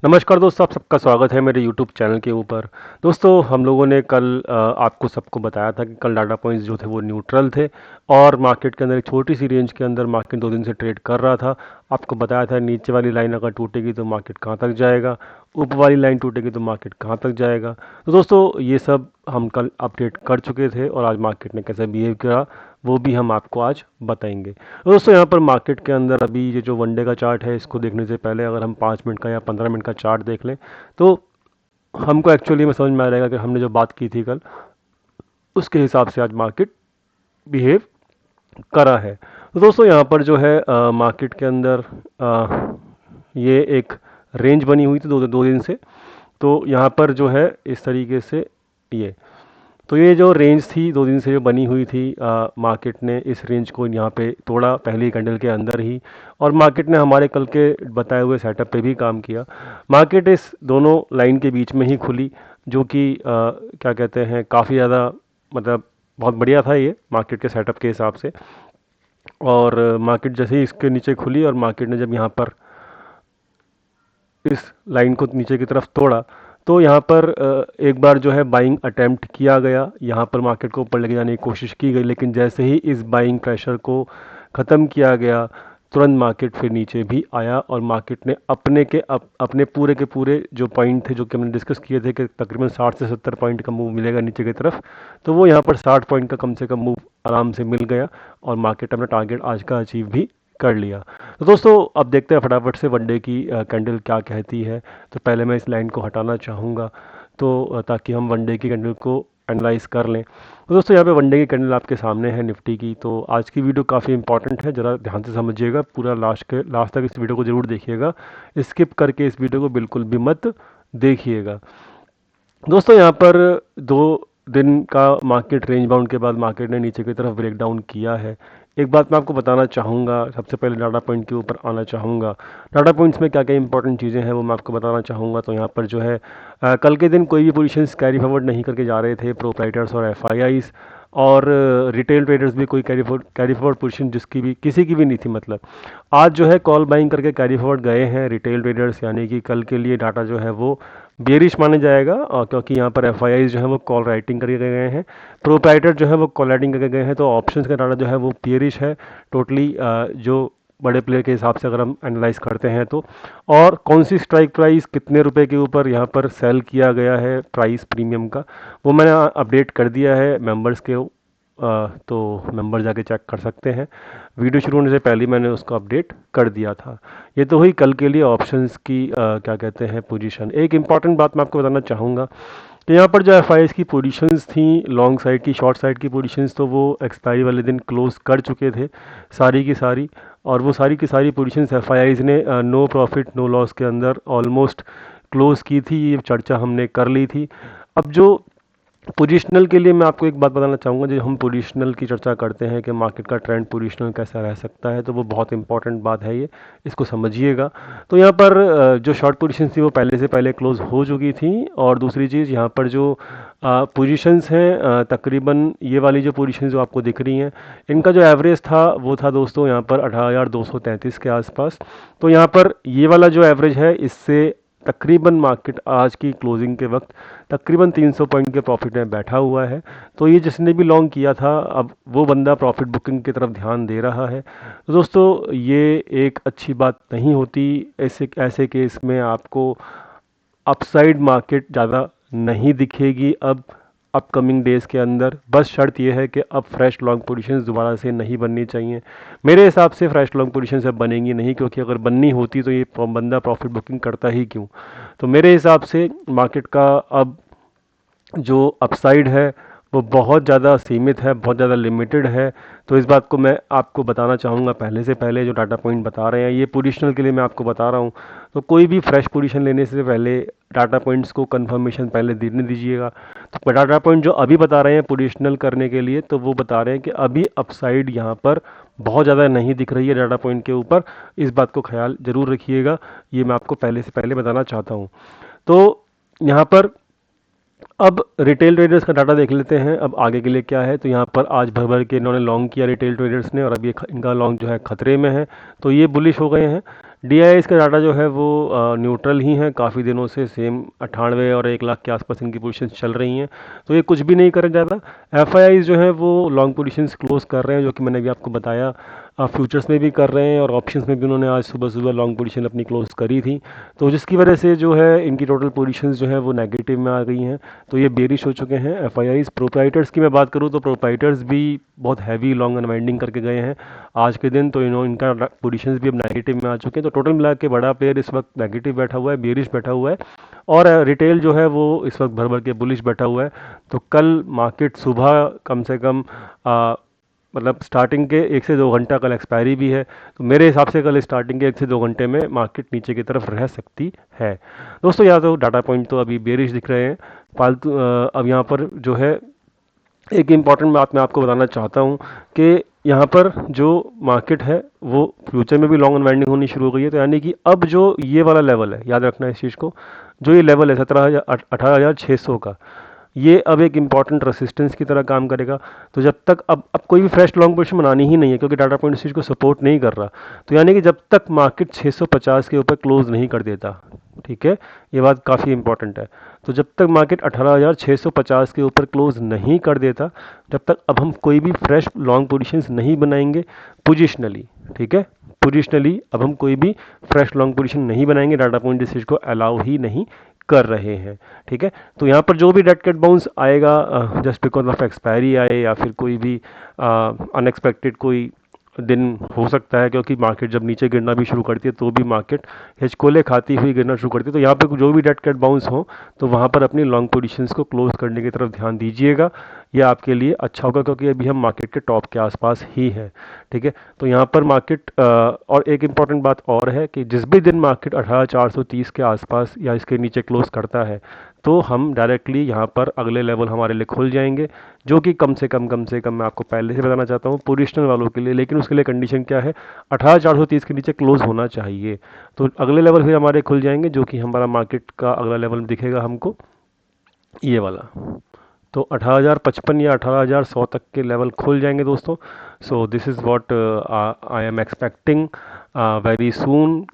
नमस्कार दोस्तों, आप सबका स्वागत है मेरे यूट्यूब चैनल के ऊपर। दोस्तों, हम लोगों ने कल आपको सबको बताया था कि कल डाटा पॉइंट्स जो थे वो न्यूट्रल थे और मार्केट के अंदर एक छोटी सी रेंज के अंदर मार्केट 2 दिन से ट्रेड कर रहा था। आपको बताया था नीचे वाली लाइन अगर टूटेगी तो मार्केट कहाँ तक जाएगा, ऊपर वाली लाइन टूटेगी तो मार्केट कहाँ तक जाएगा। तो दोस्तों, ये सब हम कल अपडेट कर चुके थे और आज मार्केट ने कैसे बिहेव किया वो भी हम आपको आज बताएंगे। तो दोस्तों, यहाँ पर मार्केट के अंदर अभी ये जो वनडे का चार्ट है, इसको देखने से पहले अगर हम 5 मिनट का या 15 मिनट का चार्ट देख लें तो हमको एक्चुअली में समझ में आ जाएगा कि हमने जो बात की थी कल उसके हिसाब से आज मार्केट बिहेव करा है। तो दोस्तों, यहाँ पर जो है मार्केट के अंदर ये एक रेंज बनी हुई थी दो दिन से। तो यहाँ पर जो है इस तरीके से ये तो ये जो रेंज थी 2 दिन से जो बनी हुई थी, मार्केट ने इस रेंज को यहाँ पे तोड़ा पहली कैंडल के अंदर ही। और मार्केट ने हमारे कल के बताए हुए सेटअप पे भी काम किया। मार्केट इस दोनों लाइन के बीच में ही खुली, जो कि क्या कहते हैं, काफ़ी ज़्यादा मतलब बहुत बढ़िया था ये मार्केट के सेटअप के हिसाब से। और मार्केट जैसे ही इसके नीचे खुली और मार्केट ने जब यहाँ पर इस लाइन को नीचे की तरफ तोड़ा तो यहाँ पर एक बार जो है बाइंग अटेम्प्ट किया गया, यहाँ पर मार्केट को ऊपर लेके जाने की कोशिश की गई, लेकिन जैसे ही इस बाइंग प्रेशर को ख़त्म किया गया तुरंत मार्केट फिर नीचे भी आया और मार्केट ने अपने पूरे के पूरे जो पॉइंट थे जो कि हमने डिस्कस किए थे कि तकरीबन 60 से 70 पॉइंट का मूव मिलेगा नीचे की तरफ, तो वो यहाँ पर 60 पॉइंट का कम से कम मूव आराम से मिल गया और मार्केट अपना टारगेट आज का अचीव भी कर लिया। तो दोस्तों, अब देखते हैं फटाफट से वनडे की कैंडल क्या कहती है। तो पहले मैं इस लाइन को हटाना चाहूँगा तो ताकि हम वनडे की कैंडल को एनालाइज कर लें। तो दोस्तों, यहाँ पे वनडे की कैंडल आपके सामने है निफ्टी की। तो आज की वीडियो काफ़ी इंपॉर्टेंट है, ज़रा ध्यान से समझिएगा, पूरा लास्ट तक इस वीडियो को ज़रूर देखिएगा, स्किप करके इस वीडियो को बिल्कुल भी मत देखिएगा। दोस्तों, यहाँ पर 2 दिन का मार्केट रेंज बाउंड के बाद मार्केट ने नीचे की तरफ ब्रेक डाउन किया है। एक बात मैं आपको बताना चाहूँगा, सबसे पहले डाटा पॉइंट के ऊपर आना चाहूँगा। डाटा पॉइंट्स में क्या क्या इंपॉर्टेंट चीज़ें हैं वो मैं आपको बताना चाहूँगा। तो यहाँ पर जो है कल के दिन कोई भी पोजीशंस कैरी फॉरवर्ड नहीं करके जा रहे थे प्रोप्राइटर्स और एफआईआईज, और रिटेल ट्रेडर्स भी कोई कैरी फॉरवर्ड पोजीशन जिसकी भी किसी की भी नहीं थी। मतलब आज जो है कॉल बाइंग करके कैरी फॉरवर्ड गए हैं रिटेल ट्रेडर्स, यानी कि कल के लिए डाटा जो है वो बेरिश माने जाएगा, और क्योंकि यहाँ पर एफआईआई जो है वो कॉल राइटिंग करके गए हैं, प्रोप्राइटर जो है वो कॉल राइटिंग करके गए हैं, तो ऑप्शंस का डाटा जो है वो बेरिश है टोटली, जो बड़े प्लेयर के हिसाब से अगर हम एनालाइज करते हैं तो। और कौन सी स्ट्राइक प्राइस कितने रुपए के ऊपर यहाँ पर सेल किया गया है प्राइस प्रीमियम का, वो मैंने अपडेट कर दिया है मेंबर्स के। तो मेंबर जाके चेक कर सकते हैं, वीडियो शुरू होने से पहले मैंने उसको अपडेट कर दिया था। ये तो हुई कल के लिए ऑप्शंस की क्या कहते हैं पोजीशन। एक इंपॉर्टेंट बात मैं आपको बताना चाहूँगा कि यहाँ पर जो एफ की पोजीशंस थी, लॉन्ग साइड की शॉर्ट साइड की पोजीशंस, तो वो एक्सपायरी वाले दिन क्लोज कर चुके थे सारी की सारी। और वो सारी की सारी पोजीशंस एफ ने नो प्रॉफिट नो लॉस के अंदर ऑलमोस्ट क्लोज की थी, ये चर्चा हमने कर ली थी। अब जो पोजिशनल के लिए मैं आपको एक बात बताना चाहूँगा, जब हम पोजिशनल की चर्चा करते हैं कि मार्केट का ट्रेंड पोजिशनल कैसा रह सकता है, तो वो बहुत इंपॉर्टेंट बात है, ये इसको समझिएगा। तो यहाँ पर जो शॉर्ट पोजीशन थी वो पहले से पहले क्लोज हो चुकी थी। और दूसरी चीज़, यहाँ पर जो पोजीशंस हैं, तकरीबन ये वाली जो पोजीशन जो आपको दिख रही हैं, इनका जो एवरेज था वो था दोस्तों यहाँ पर 18,233 के आसपास। तो यहाँ पर ये वाला जो एवरेज है, इससे तकरीबन मार्केट आज की क्लोजिंग के वक्त तकरीबन 300 पॉइंट के प्रॉफिट में बैठा हुआ है। तो ये जिसने भी लॉन्ग किया था, अब वो बंदा प्रॉफिट बुकिंग की तरफ ध्यान दे रहा है। तो दोस्तों, ये एक अच्छी बात नहीं होती। ऐसे ऐसे केस में आपको अपसाइड मार्केट ज़्यादा नहीं दिखेगी अब अपकमिंग डेज़ के अंदर। बस शर्त यह है कि अब फ्रेश लॉन्ग पोजीशंस दोबारा से नहीं बननी चाहिए। मेरे हिसाब से फ्रेश लॉन्ग पोजीशंस अब बनेंगी नहीं, क्योंकि अगर बननी होती तो ये बंदा प्रॉफिट बुकिंग करता ही क्यों। तो मेरे हिसाब से मार्केट का अब जो अपसाइड है वो बहुत ज़्यादा सीमित है, बहुत ज़्यादा लिमिटेड है। तो इस बात को मैं आपको बताना चाहूँगा पहले से पहले। जो डाटा पॉइंट बता रहे हैं ये पोजीशनल के लिए मैं आपको बता रहा हूँ, तो कोई भी फ्रेश पोजीशन लेने से पहले डाटा पॉइंट्स को कंफर्मेशन पहले देने दीजिएगा। तो डाटा पॉइंट जो अभी बता रहे हैं पोजीशनल करने के लिए, तो वो बता रहे हैं कि अभी अपसाइड यहाँ पर बहुत ज़्यादा नहीं दिख रही है डाटा पॉइंट के ऊपर। इस बात को ख्याल ज़रूर रखिएगा, ये मैं आपको पहले से पहले बताना चाहता हूँ। तो यहाँ पर अब रिटेल ट्रेडर्स का डाटा देख लेते हैं, अब आगे के लिए क्या है। तो यहाँ पर आज भर भर के इन्होंने लॉन्ग किया रिटेल ट्रेडर्स ने, और अब ये इनका लॉन्ग जो है खतरे में है, तो ये बुलिश हो गए हैं। DIIs का डाटा जो है वो न्यूट्रल ही है, काफ़ी दिनों से सेम 98 और 1 लाख के आसपास इनकी पोजीशंस चल रही हैं, तो ये कुछ भी नहीं कर ज़्यादा। FIIs जो है वो लॉन्ग पोजीशंस क्लोज कर रहे हैं, जो कि मैंने अभी आपको बताया, फ्यूचर्स में भी कर रहे हैं और ऑप्शंस में भी उन्होंने आज सुबह सुबह लॉन्ग पोजीशन अपनी क्लोज करी थी, तो जिसकी वजह से जो है इनकी टोटल पोजीशंस जो है वो नेगेटिव में आ गई हैं, तो ये बेरिश हो चुके हैं FIIs। प्रोप्राइटर्स की मैं बात करूँ तो प्रोप्राइटर्स भी बहुत हैवी लॉन्ग अनवाइंडिंग करके गए हैं आज के दिन, तो इनका पोजीशंस भी अब नेगेटिव में आ चुके हैं, तो टोटल मिला के बड़ा प्लेयर इस वक्त नेगेटिव बैठा हुआ है, बेरिश बैठा हुआ है, और रिटेल जो है वो इस वक्त भर भर के बुलिश बैठा हुआ है। तो कल मार्केट सुबह कम से कम मतलब स्टार्टिंग के 1 से 2 घंटा, कल एक्सपायरी भी है, तो मेरे हिसाब से कल स्टार्टिंग के 1 से 2 घंटे में मार्केट नीचे की तरफ रह सकती है दोस्तों। या तो डाटा पॉइंट तो अभी बेरिश दिख रहे हैं फालतू। अब यहाँ पर जो है एक इम्पॉर्टेंट बात मैं आपको बताना चाहता हूँ कि यहाँ पर जो मार्केट है वो फ्यूचर में भी लॉन्ग अनवाइंडिंग होनी शुरू हो गई है, तो यानी कि अब जो ये वाला लेवल है, याद रखना है इस चीज़ को, जो ये लेवल है 18,600 का, ये अब एक इम्पॉर्टेंट रेसिस्टेंस की तरह काम करेगा। तो जब तक अब कोई भी फ्रेश लॉन्ग पोजीशन बनानी ही नहीं है, क्योंकि डाटा पॉइंट इस चीज़ को सपोर्ट नहीं कर रहा, तो यानी कि जब तक मार्केट 650 के ऊपर क्लोज नहीं कर देता, ठीक है, ये बात काफ़ी इंपॉर्टेंट है, तो जब तक मार्केट 18,650 के ऊपर क्लोज नहीं कर देता, जब तक अब हम कोई भी फ्रेश लॉन्ग पोजीशंस नहीं बनाएंगे पोजिशनली, ठीक है, पोजिशनली अब हम कोई भी फ्रेश लॉन्ग पोजीशन नहीं बनाएंगे, डाटा पॉइंट इस चीज़ को अलाउ ही नहीं कर रहे हैं, ठीक है। तो यहाँ पर जो भी डेड कैट बाउंस आएगा जस्ट बिकॉज ऑफ एक्सपायरी आए या फिर कोई भी अनएक्सपेक्टेड कोई दिन हो सकता है, क्योंकि मार्केट जब नीचे गिरना भी शुरू करती है तो भी मार्केट हिचकोले खाती हुई गिरना शुरू करती है, तो यहाँ पे जो भी डेड कैट बाउंस हो तो वहाँ पर अपनी लॉन्ग पोजीशंस को क्लोज करने की तरफ ध्यान दीजिएगा, ये आपके लिए अच्छा होगा, क्योंकि अभी हम मार्केट के टॉप के आसपास ही हैं, ठीक है। तो यहाँ पर मार्केट और एक इम्पॉर्टेंट बात और है कि जिस भी दिन मार्केट 18,430 के आसपास या इसके नीचे क्लोज करता है, तो हम डायरेक्टली यहाँ पर अगले लेवल हमारे लिए खुल जाएंगे, जो कि कम से कम मैं आपको पहले से बताना चाहता हूँ पोजिशनल वालों के लिए, लेकिन उसके लिए कंडीशन क्या है, 18,430 के नीचे क्लोज होना चाहिए, तो अगले लेवल फिर हमारे खुल जाएंगे, जो कि हमारा मार्केट का अगला लेवल दिखेगा हमको ये वाला, तो 18,055 या 18,100 तक के लेवल खुल जाएंगे दोस्तों। So this is what I am expecting very soon.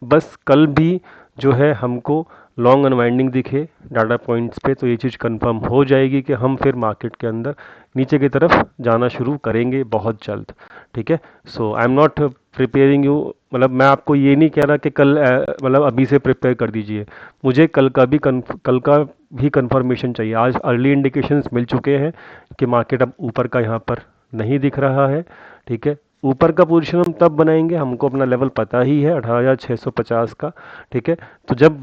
बस कल भी जो है हमको लॉन्ग अनवाइंडिंग दिखे डाटा पॉइंट्स पे, तो ये चीज़ कंफर्म हो जाएगी कि हम फिर मार्केट के अंदर नीचे की तरफ जाना शुरू करेंगे बहुत जल्द, ठीक है। So I am not preparing you, मतलब मैं आपको ये नहीं कह रहा कि कल मतलब अभी से प्रिपेयर कर दीजिए, मुझे कल का भी कंफर्मेशन चाहिए। आज अर्ली इंडिकेशंस मिल चुके हैं कि मार्केट अब ऊपर का यहाँ पर नहीं दिख रहा है, ठीक है। ऊपर का पोजीशन हम तब बनाएंगे, हमको अपना लेवल पता ही है 18,650 का, ठीक है। तो जब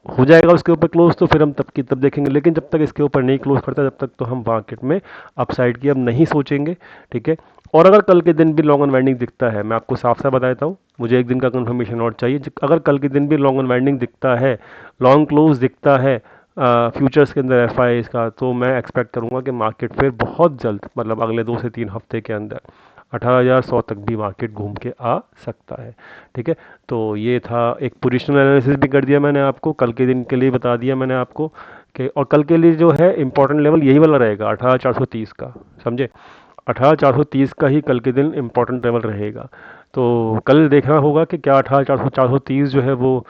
हो जाएगा उसके ऊपर क्लोज तो फिर हम तब की तब देखेंगे, लेकिन जब तक इसके ऊपर नहीं क्लोज करता जब तक तो हम मार्केट में अपसाइड की अब नहीं सोचेंगे, ठीक है। और अगर कल के दिन भी लॉन्ग अनवाइंडिंग दिखता है, मैं आपको साफ साफ बता देता हूँ, मुझे एक दिन का कंफर्मेशन और चाहिए, अगर कल के दिन भी लॉन्ग अनवाइंडिंग दिखता है, लॉन्ग क्लोज दिखता है फ्यूचर्स के अंदर FIIs का, तो मैं एक्सपेक्ट करूंगा कि मार्केट फिर बहुत जल्द, मतलब अगले 2 से 3 हफ्ते के अंदर 18,100 तक भी मार्केट घूम के आ सकता है, ठीक है। तो ये था एक पोजिशनल एनालिसिस भी कर दिया मैंने आपको, कल के दिन के लिए बता दिया मैंने आपको कि, और कल के लिए जो है इंपॉर्टेंट लेवल यही वाला रहेगा 18,430 का, समझे, 18,430 का ही कल के दिन इंपॉर्टेंट लेवल रहेगा। तो कल देखना होगा कि क्या 18,430 जो है वो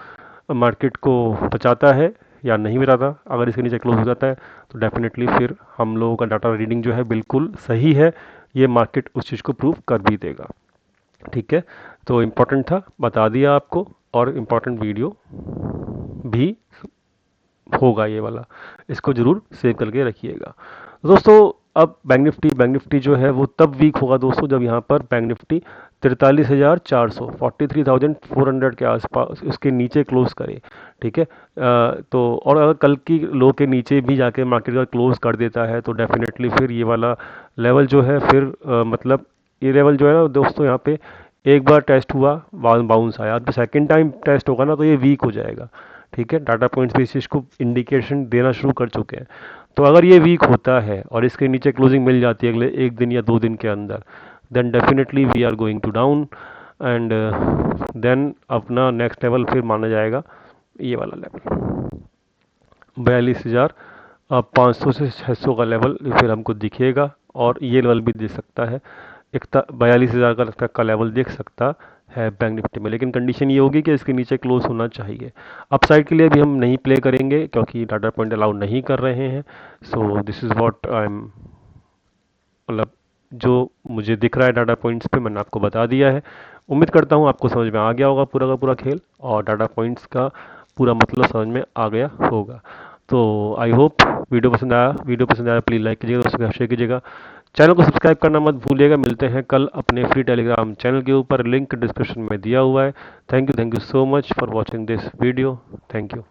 मार्केट को बचाता है या नहीं बचाता। अगर इसके नीचे क्लोज हो जाता है तो डेफिनेटली फिर हम लोगों का डाटा रीडिंग जो है बिल्कुल सही है, ये मार्केट उस चीज़ को प्रूव कर भी देगा, ठीक है। तो इम्पोर्टेंट था, बता दिया आपको, और इम्पोर्टेंट वीडियो भी होगा ये वाला, इसको जरूर सेव करके रखिएगा दोस्तों। अब बैंक निफ्टी जो है वो तब वीक होगा दोस्तों जब यहाँ पर बैंक निफ्टी 43,400 43,400 के आसपास उसके नीचे क्लोज करे, ठीक है। तो और अगर कल की लो के नीचे भी जाके मार्केट का क्लोज कर देता है तो डेफिनेटली फिर ये वाला लेवल जो है फिर मतलब ये लेवल जो है ना दोस्तों, यहाँ पे एक बार टेस्ट हुआ, बाउंस आया, अब सेकेंड टाइम टेस्ट होगा ना तो ये वीक हो जाएगा, ठीक है। डाटा पॉइंट्स भी इस चीज़ को इंडिकेशन देना शुरू कर चुके हैं, तो अगर ये वीक होता है और इसके नीचे क्लोजिंग मिल जाती है अगले 1 दिन या 2 दिन के अंदर, then definitely we are going to down, and then अपना नेक्स्ट लेवल फिर माना जाएगा ये वाला लेवल 42,500 से 600 का लेवल फिर हमको दिखेगा, और ये लेवल भी दिख सकता है 42,000 का लेवल दिख सकता है बैंक निफ्टी में, लेकिन कंडीशन ये होगी कि इसके नीचे क्लोज होना चाहिए। अपसाइड के लिए भी हम नहीं प्ले करेंगे क्योंकि डाटा पॉइंट अलाउ नहीं कर रहे हैं। So this is what I am, मतलब जो मुझे दिख रहा है डाटा पॉइंट्स पे मैंने आपको बता दिया है। उम्मीद करता हूँ आपको समझ में आ गया होगा पूरा का पूरा खेल, और डाटा पॉइंट्स का पूरा मतलब समझ में आ गया होगा। तो आई होप वीडियो पसंद आया प्लीज़ लाइक कीजिएगा, दोस्तों के साथ शेयर कीजिएगा, चैनल को सब्सक्राइब करना मत भूलिएगा। मिलते हैं कल अपने फ्री टेलीग्राम चैनल के ऊपर, लिंक डिस्क्रिप्शन में दिया हुआ है। Thank you so much for watching this video. Thank you.